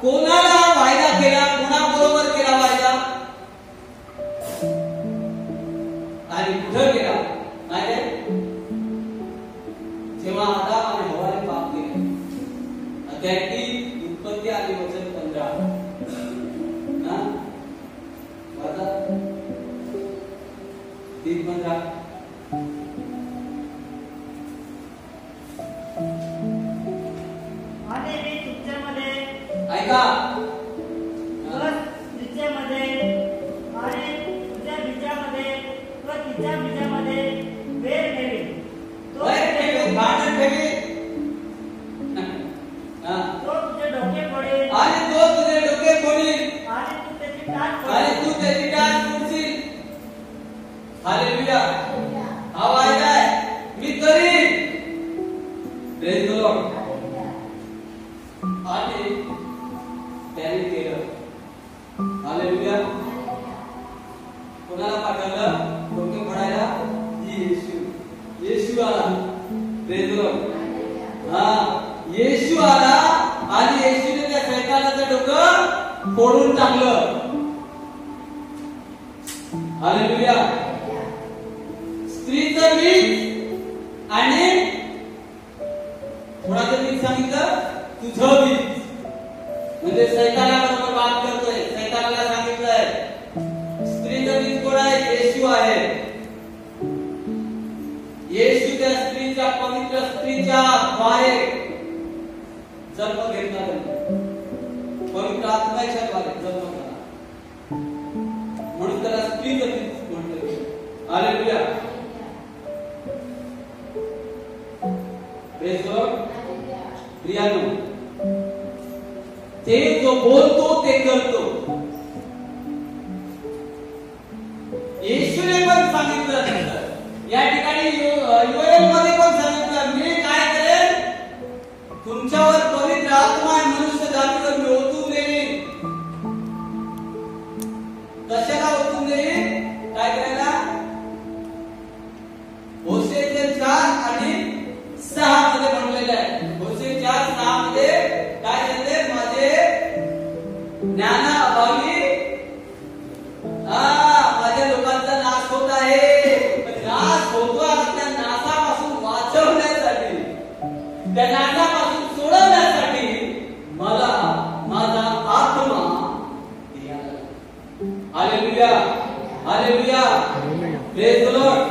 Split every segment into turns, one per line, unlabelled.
कोणाला वायदा केला, कोणाबरोबर केला वायदा आणि कुठं केला? नाही जेव्हा आदाम आणि हव्वाने पाप केले. अध्याय 3 उत्पत्ती आणि वचन 15. वाचा 3:15. ऐका
तिच्यामध्ये आणि तुझ्या बीजामध्ये व तिच्या बीजामध्ये वेर ठेवी, तो तुझे डोके फोडेल
आणि तो तुझे डोके फोडील
आणि तू त्याची टाच
फोडशील. हालेलुया. हा वायदा आहे, मी करीन. Praise the Lord. आणि त्याने केलं. हालेलुया. कोणाला पाठवलं डोके फोडायला? येशू आला. Praise the Lord. येशू आला आणि येशूने त्या शैतानाचं डोकं फोडून टाकलं. हालेलुया. स्त्रीचं बीज आणि कोणाचं बीज सांगितलं? तुझं बीज. म्हणजे शैतानाबरोबर बात करतोय. शैतानाला सांगितलंय स्त्रीचं बीज कोण आहे? येशू आहे. येशू त्या स्त्रीच्या, पवित्र स्त्रीच्या द्वारे जन्म घेतला. पवित्र आत्म्याच्या द्वारे जन्म झाला, म्हणून त्याला स्त्रीचं बीज म्हणतात. हालेलुया. Praise the Lord. प्रियानो, ते जो बोलतो ते करतो. येशूने पण सांगितलं, या ठिकाणी योएलमध्ये पण सांगितलं, मी काय करेन? तुमच्यावर पवित्र आत्मा आणि मनुष्य जातीवर मी ओतून देईन. कशाला ओतून देईन? काय करायला? होशेचे 4 आणि 6 मध्ये म्हणलेलं आहे. होशे 4:6 मध्ये काय सांगितले? माझे ज्ञानाअभावी माझ्या लोकांचा नाश होत आहे. नाश होतो, त्या नाशापासून वाचवण्यासाठी, त्या नाशापासून सोडवण्यासाठी मला माझा आत्मा दिला. Hallelujah. Hallelujah. Praise the Lord.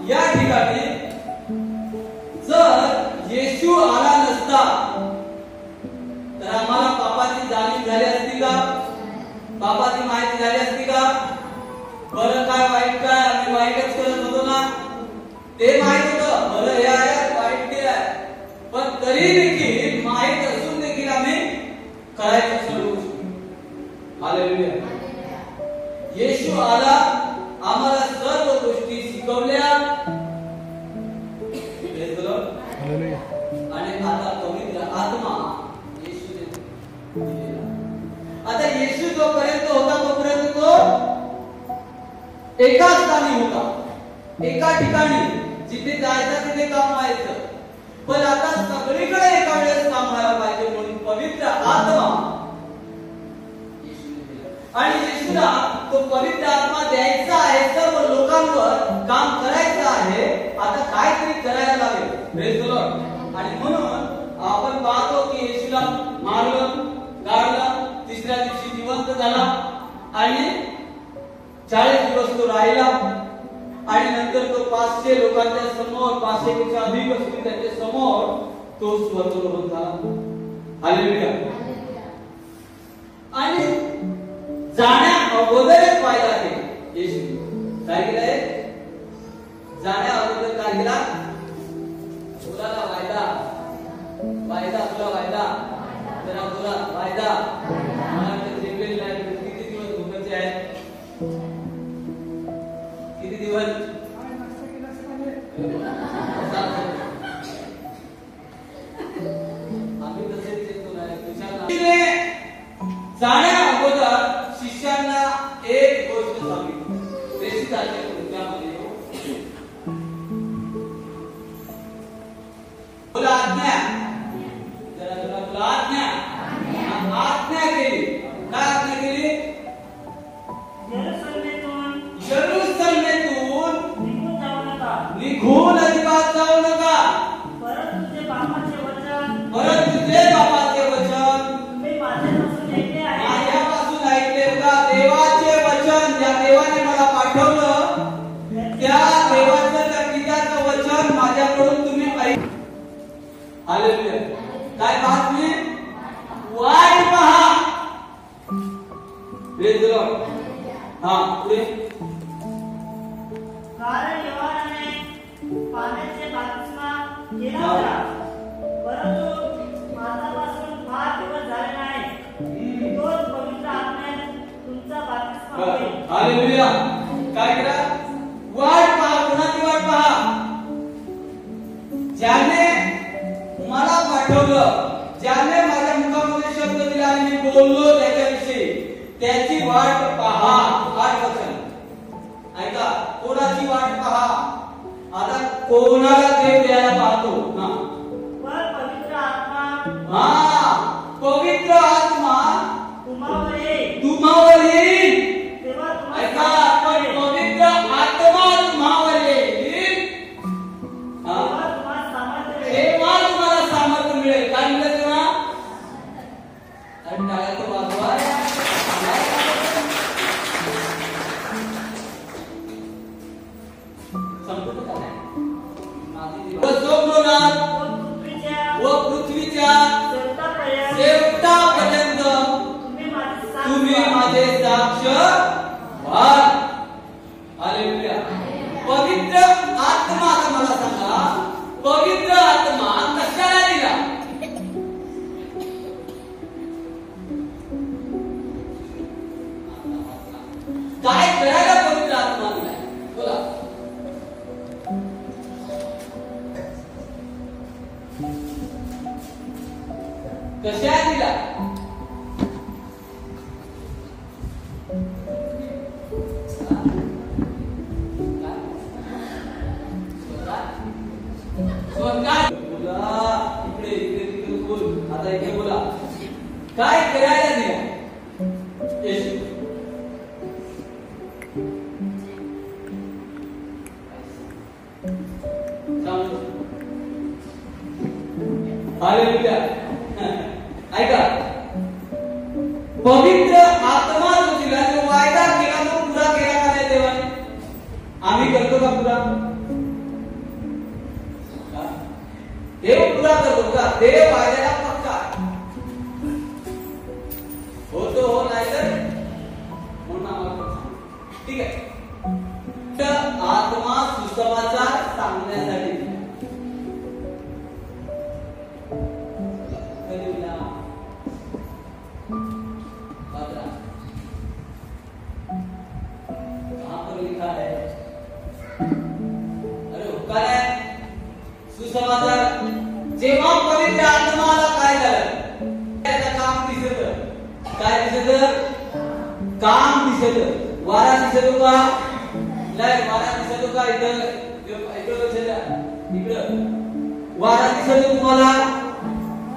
या ठिकाणी जर येशू आला नसता तर आम्हाला पापाची जाणीव झाली असती का? पापाची माहिती झाली असती का? बरं काय वाईट काय, आम्ही वाईटच करत होतो ना, ते माहित होतं. बरं हे आहे, वाईट ते आहे, पण तरी देखील माहित असून देखील आम्ही करायचं सुरू केलं. हालेलुया. येशू आला, आम्हाला सर्व गोष्टी शिकवल्या. आणि आता पवित्र आत्मा येशूने दिलेला. आता येशू जोपर्यंत होता तोपर्यंत तो एका स्थानी होता, एका ठिकाणी, जिथे जायचं तिथे काम व्हायचं. पण आता सगळीकडे एका वेळेस काम व्हायला पाहिजे, म्हणून पवित्र आत्मा येशूने दिला. आणि येशूला तो पवित्र आत्मा द्यायचा आहे, सर्व लोकांवर काम करायचं आहे. आता काहीतरी करायला लागेल. Praise the Lord. आणि म्हणून आपण पाहतो की येशूला मारलं, गाडलं, तिसऱ्या दिवशी जिवंत झाला आणि 40 दिवस तो राहिला. आणि नंतर तो 500 लोकांच्या समोर, 500 पेक्षा अधिक असतील त्यांच्या समोर तो स्वर्गरोहण झाला. हालेलुया. आणि जाण्या अगोदरच वायदा केला. येशू काय केलंय? जाण्या अगोदर काय केला? तुला वायदा, वायदा, तुला वायदा, जरा तुला वायदा. मला जिंकलेली नाही. किती दिवस भोगायचे आहेत? किती दिवस? आम्ही तसेच येतो नाही. जाण्या अगोदर शिष्यांना एक गोष्ट सांगितली. प्रेषिताच्या कृत्यामध्ये बोला आज्ञा, जरा तुला आज्ञा काय पाहा तुम्ही? वाट पहा. Praise the Lord. हा पुढे.
कारण योहानाने पाण्याचे बाप्तिस्मा केला होता, परंतु माझ्यापासून फार दिवस झाले नाही, तोच पवित्र आत्म्याने तुमचा बाप्तिस्मा होईल.
हालेलुया. काय करा? वाट पहा. कोणाची वाट पहा? ज्याने मला पाठवलं, ज्याने माझ्या मुखामध्ये शब्द दिले आणि मी बोललो त्याच्याविषयी, त्याची वाट पहा. आठ वचन ऐका. कोणाची वाट पहा? आता कोणाला देव द्यायला पाहतो?
पवित्र आत्मा.
पवित्र आत्मा
तुम्हावर
येईल.
तेव्हा
ऐका. पण पवित्र आत्मा तुम्हावर येईल तेव्हा तुम्हाला सामर्थ्य मिळेल. काय मिळेल तेव्हा? आणि टाळ्याचं वाजवा. व पृथ्वीच्या शेवटापर्यंत तुम्ही माझे साक्ष व्हाल. हालेलुया. पवित्र आत्मा. आता मला सांगा, पवित्र आत्मा कशाला दिला? काय करायला पवित्र आत्मा दिला? बोला. कशा दिला? आता इथे बोला. काय करायला दिला? येशू. हालेलुया. ऐका. पवित्र आत्मा जो दिला, जो वायदा केला, तो पुरा केला का नाही देवाने? आम्ही करतो का पुरा? देव पुरा करतो का? देव वायद्याला पक्का होतो, हो नाही तर म्हणून आम्हाला ठीक आहे. आत्मा सुसमाचार सांगण्यासाठी सुसमाचार. जेव्हा पवित्र आत्माला काय झालं? त्याचं काम दिसत. काय दिसत? काम दिसत. वारा दिसतो का? नाही. वारा दिसतो का? इकडं वारा दिसतो तुम्हाला?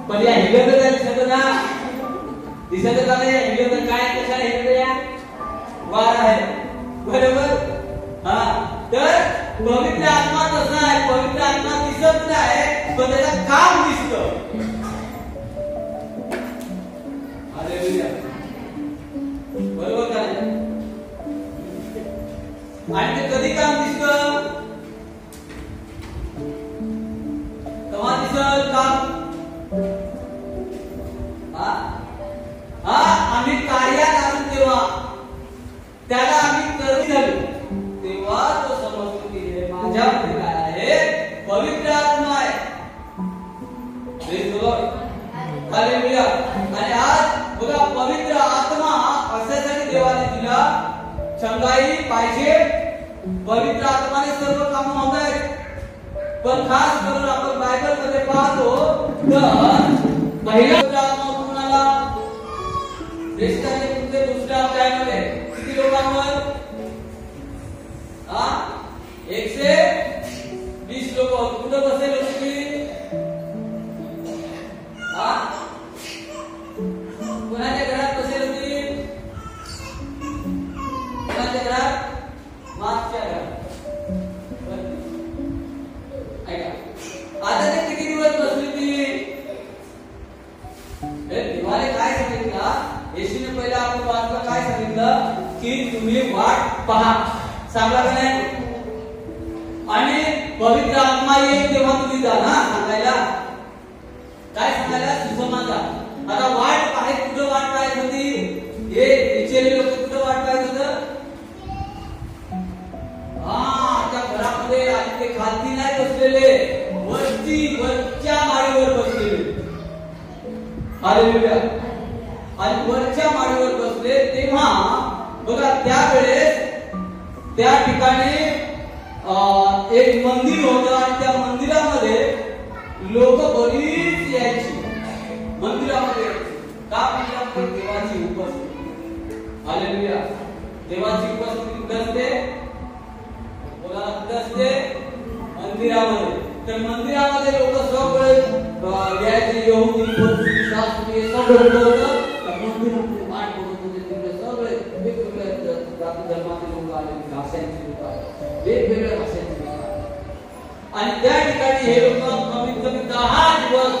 पण या हिरवं दिसत ना? दिसत का नाही? हिरवं काय? कशाला हिरवं? या वारा आहे. बरोबर. तर पवित्र आत्मा तसा आहे. पवित्र आत्मा दिसत नाही, पण त्याचं काम दिसतं. हालेलुया. बरोबर का नाही? आणि ते कधी काम दिसतं? तेव्हा दिसत काम. आम्ही कार्यात आणून तेव्हा त्याला आम्ही कमी झालो, तेव्हा तो समजतो की माझ्यामध्ये काय आहे? पवित्र आत्मा आहे. Praise the Lord. हालेलुया. आणि आज बघा, पवित्र आत्मा अशासाठी देवाने दिला, चंगाई पाहिजे. पवित्र आत्माने सर्व काम होत आहेत. पण खास करून आपण बायबल मध्ये पाहतो तर पहिला आत्मा कुणाला? ख्रिस्ताने तुमचे दुसऱ्या अध्यायामध्ये किती लोकांवर? 120 लोक. कुठं बसेल होते तुम्ही? कोणाच्या घरात बसेल होती? कोणाच्या घरात? मागच्या घरात. ऐका. आता ते किती दिवस बसली होती? देवाने काय सांगितलं? येशूने पहिला आपण वाचलं, काय सांगितलं? की तुम्ही वाट पहा. सांगला का नाही? आणि पवित्र आत्मा येईल तेव्हा तुम्ही जा ना सांगायला. काय सांगायला सुसमाचार. आता वाट पाहायची, कुठं वाट पाहायची होती? हे विचेले लोक कुठं वाट पाहायचं होतं? त्या घरामध्ये. आणि ते खालती नाही बसलेले, वरच्या माळीवर बसलेले. हालेलुया. आणि वरच्या माळीवर बसले तेव्हा बघा त्यावेळेस त्या ठिकाणी एक मंदिर होतं आणि त्या मंदिरामध्ये लोक बरीच यायची. मंदिरामध्ये का? म्हणजे देवाची उपस्थिती. हालेलुया. देवाची उपस्थिती कुठे असते? बोला, कुठे असते? मंदिरामध्ये. तर मंदिरामध्ये लोक सगळे यायचे. यहुदी, फरिसी, शास्त्री सगळं होतं. मंदिरामध्ये वाट बघत होते. तिकडे सगळे वेगवेगळ्या जाती धर्माचे लोक आले, भाषांचे लोक आले, वेगवेगळ्या भाषांचे लोक आले. आणि त्या ठिकाणी हे लोक कमीत कमी 10 दिवस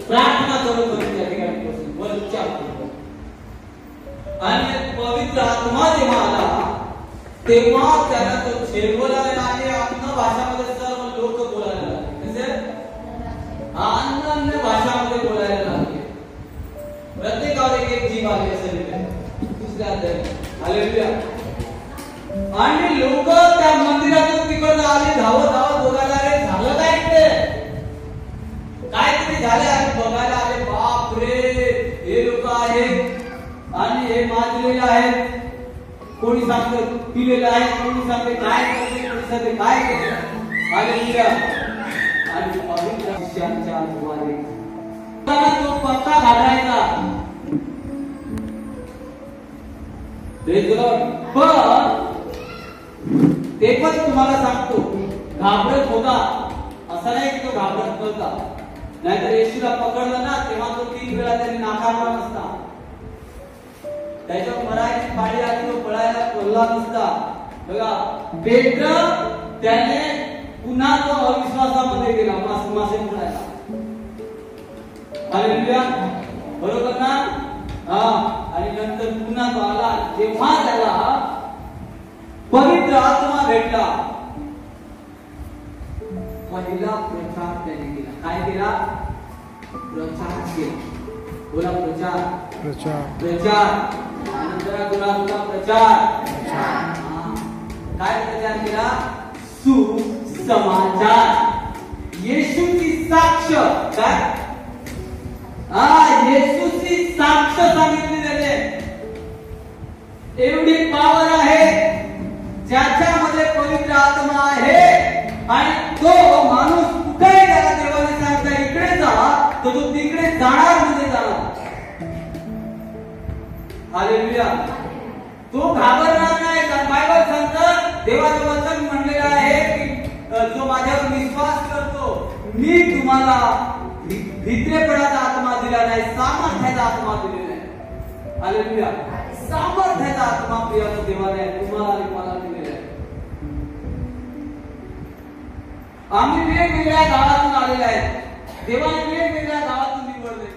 प्रार्थना करत होते त्या ठिकाणी बसून वरच्या. आणि पवित्र आत्मा जेव्हा आला तेव्हा त्याला तो झेलवला लागले. अन्य भाषामध्ये सर्व लोक बोलायला लागले. कसे? अन्य भाषामध्ये बोलायला लागले. प्रत्येकावर एक जीव आली असेल दुसऱ्या अध्यायात. हालेलुया. आणि लोक त्या मंदिरातून तिकडे आले, धावत बघायला आले. झालं काय इकडे? काहीतरी झाले आणि बघायला आले. बाप रे, हे लोक आहेत आणि हे माजलेले आहेत. कोणी सांगतं पिलेलं आहे, कोणी सांगते काय करते, कोणी सांगते काय करते. हालेलुया. आणि पवित्र शिष्यांच्या अनुवादे तो पत्ता घालायचा. पण ते पण तुम्हाला सांगतो घाबरत होता. असं नाही की तो घाबरत नव्हता. नाहीतर येशूला पकडलं ना तेव्हा तो 3 वेळा त्यांनी नाकारला नसता. त्याच्या मराठी पाडी आली, तो पळायला पडला नसता. बघा, पेत्र त्याने पुन्हा तो अविश्वासामध्ये गेला मासे पडायला. हालेलुया. बरोबर ना? आणि नंतर पुन्हा तो आला. जेव्हा त्याला पवित्र आत्मा भेटला, पहिला प्रचार त्याने केला. काय केला? प्रचार केला. बोला, प्रचार. प्रचार. काय प्रचार केला? सुसमाचार. येशूची साक्ष. काय? येशूची साक्ष सांगितली त्याने. एवढी पावर आहे ज्याच्यामध्ये पवित्र आत्मा आहे. आणि तो माणूस कुठेही त्याला देवाने सांगता इकडे जा, तर तो तिकडे जाणार म्हणजे जाणार. हालेलुया. तो घाबरणार नाही. कारण बायबल सांगतं, देवाचं वचन म्हणलेलं आहे की जो माझ्यावर विश्वास करतो, मी तुम्हाला भित्रेपणाचा आत्मा दिला नाही, सामर्थ्याचा आत्मा दिलेला आहे. हालेलुया. सामर्थ्याचा आत्मा प्रियानं देवाने तुम्हाला आणि मला दिलेला आहे. आम्ही वेगवेगळ्या गावातून आलेले आहेत. देवाने वेगवेगळ्या गावातून निवडले.